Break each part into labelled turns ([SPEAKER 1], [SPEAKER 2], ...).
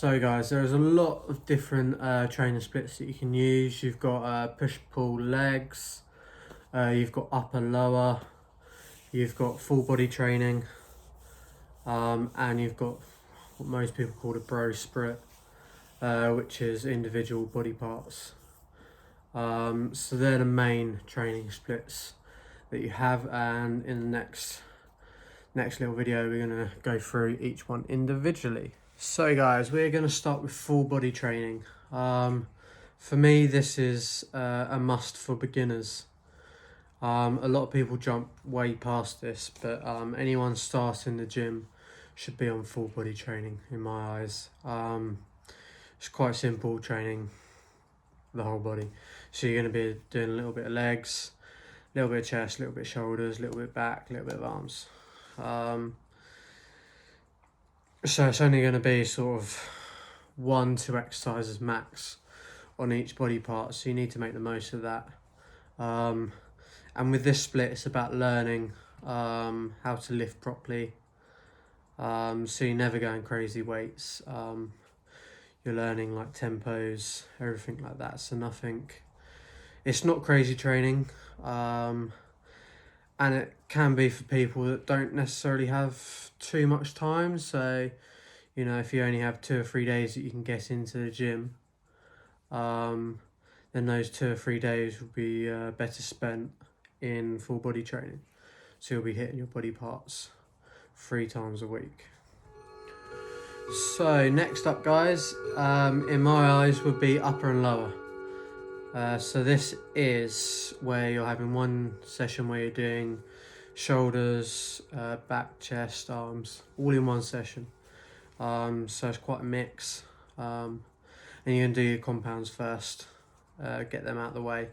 [SPEAKER 1] So guys, there's a lot of different training splits that you can use. You've got push-pull legs, you've got upper lower, you've got full body training, and you've got what most people call a bro split, which is individual body parts. So they're the main training splits that you have, and in the next little video we're going to go through each one individually. So guys, we're going to start with full body training. For me, this is a must for beginners. A lot of people jump way past this, but anyone starting the gym should be on full body training in my eyes. It's quite simple training the whole body. So you're going to be doing a little bit of legs, a little bit of chest, a little bit of shoulders, a little bit of back, a little bit of arms. So it's only going to be sort of 1-2 exercises max on each body part, so you need to make the most of that. And with this split, it's about learning how to lift properly, so you're never going crazy weights. You're learning like tempos, everything like that, so nothing, it's not crazy training, and it can be for people that don't necessarily have too much time. So, you know, if you only have 2 or 3 days that you can get into the gym, then those 2 or 3 days will be better spent in full body training. So you'll be hitting your body parts 3 times a week. So next up guys, in my eyes would be upper and lower. So this is where you're having one session where you're doing shoulders, back, chest, arms, all in one session. So it's quite a mix. And you're going to do your compounds first, get them out of the way,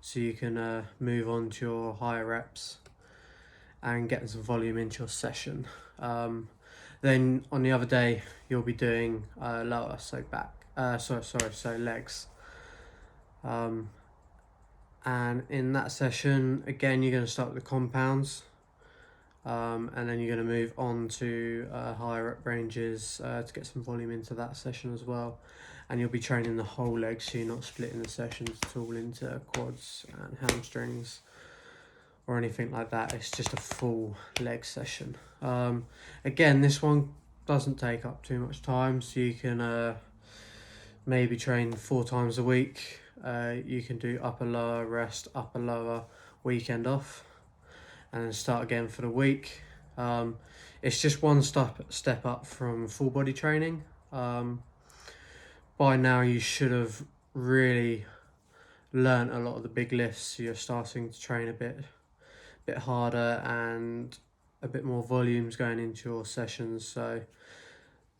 [SPEAKER 1] so you can move on to your higher reps and get some volume into your session. Then on the other day, you'll be doing lower, so back, so legs. And in that session, again, you're going to start with the compounds, and then you're going to move on to higher rep ranges to get some volume into that session as well. And you'll be training the whole leg, so you're not splitting the sessions at all into quads and hamstrings or anything like that. It's just a full leg session. Again, this one doesn't take up too much time, so you can maybe train 4 times a week. You can do upper lower, rest, upper lower, weekend off, and then start again for the week. It's just one step up from full body training. By now you should have really learnt a lot of the big lifts, so you're starting to train a bit harder and a bit more volumes going into your sessions, so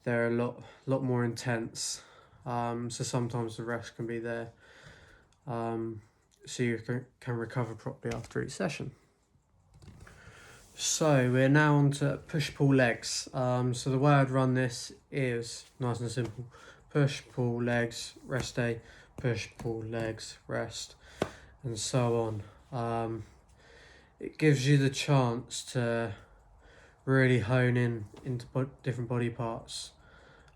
[SPEAKER 1] they're a lot more intense. So sometimes the rest can be there, so you can recover properly after each session. So we're now on to push-pull legs. So the way I'd run this is nice and simple. Push, pull, legs, rest day, push, pull, legs, rest, and so on. It gives you the chance to really hone in into different body parts.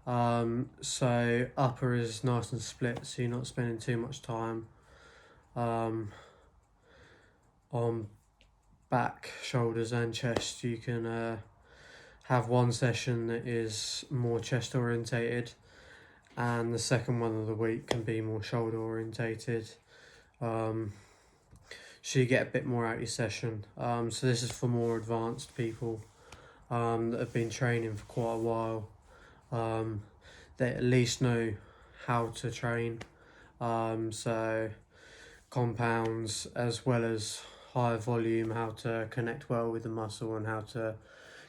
[SPEAKER 1] So upper is nice and split, so you're not spending too much time on back, shoulders and chest. You can have one session that is more chest orientated, and the second one of the week can be more shoulder orientated, so you get a bit more out of your session. So this is for more advanced people that have been training for quite a while. They at least know how to train, so compounds as well as high volume, how to connect well with the muscle and how to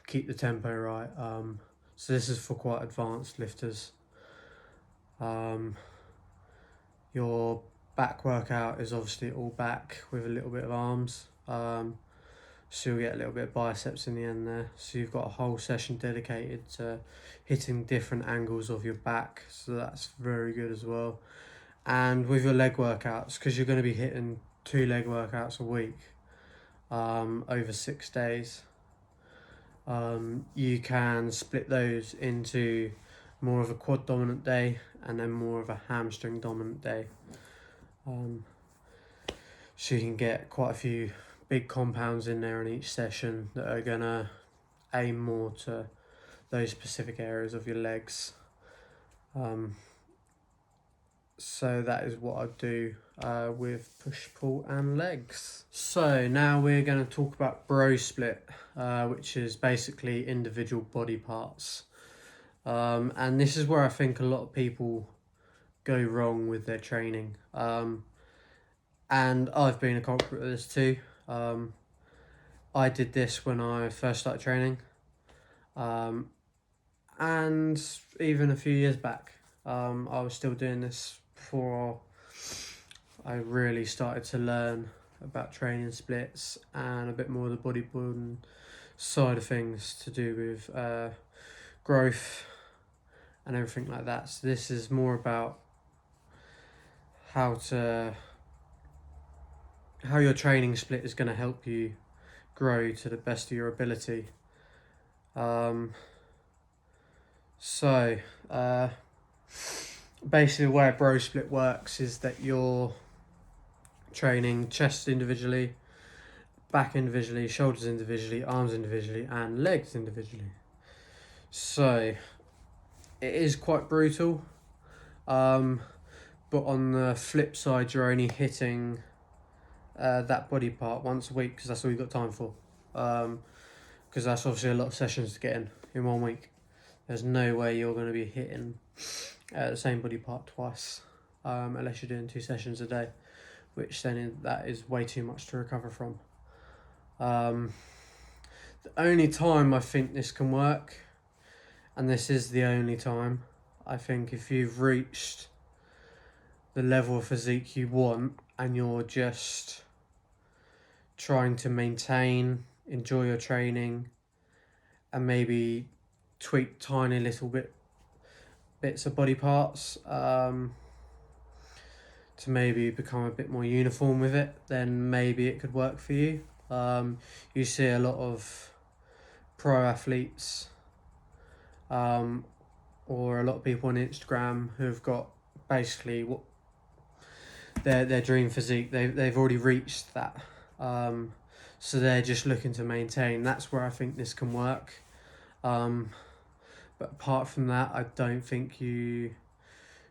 [SPEAKER 1] keep the tempo right. So this is for quite advanced lifters. Your back workout is obviously all back with a little bit of arms, so you'll get a little bit of biceps in the end there. So you've got a whole session dedicated to hitting different angles of your back, so that's very good as well. And with your leg workouts, because you're going to be hitting 2 leg workouts a week over 6 days, you can split those into more of a quad dominant day, and then more of a hamstring dominant day. So you can get quite a few big compounds in there in each session that are gonna aim more to those specific areas of your legs. So that is what I do with push, pull and legs. So now we're going to talk about bro split, which is basically individual body parts. And this is where I think a lot of people go wrong with their training. And I've been a culprit of this too. I did this when I first started training. And even a few years back, I was still doing this before I really started to learn about training splits and a bit more of the bodybuilding side of things to do with growth and everything like that. So this is more about how your training split is going to help you grow to the best of your ability. Basically the way a bro split works is that you're training chest individually, back individually, shoulders individually, arms individually, and legs individually. So it is quite brutal, but on the flip side, you're only hitting that body part once a week because that's all you've got time for. Because that's obviously a lot of sessions to get in 1 week. There's no way you're going to be hitting the same body part twice, unless you're doing 2 sessions a day, which then that is way too much to recover from. The only time I think this can work, and this is the only time, I think if you've reached the level of physique you want and you're just trying to maintain, enjoy your training, and maybe tweak tiny little bits of body parts to maybe become a bit more uniform with it, then maybe it could work for you. You see a lot of pro athletes or a lot of people on Instagram who've got basically what their dream physique. They've already reached that, so they're just looking to maintain. That's where I think this can work. But apart from that, I don't think you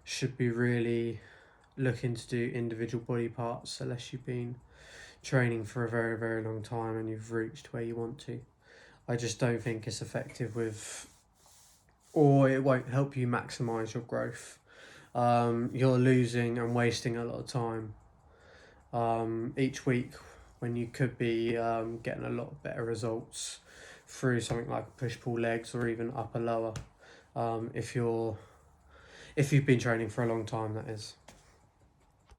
[SPEAKER 1] should be really looking to do individual body parts unless you've been training for a very, very long time and you've reached where you want to. I just don't think it's effective or it won't help you maximize your growth. You're losing and wasting a lot of time each week when you could be getting a lot better results through something like push-pull legs or even upper lower, if you've been training for a long time, that is.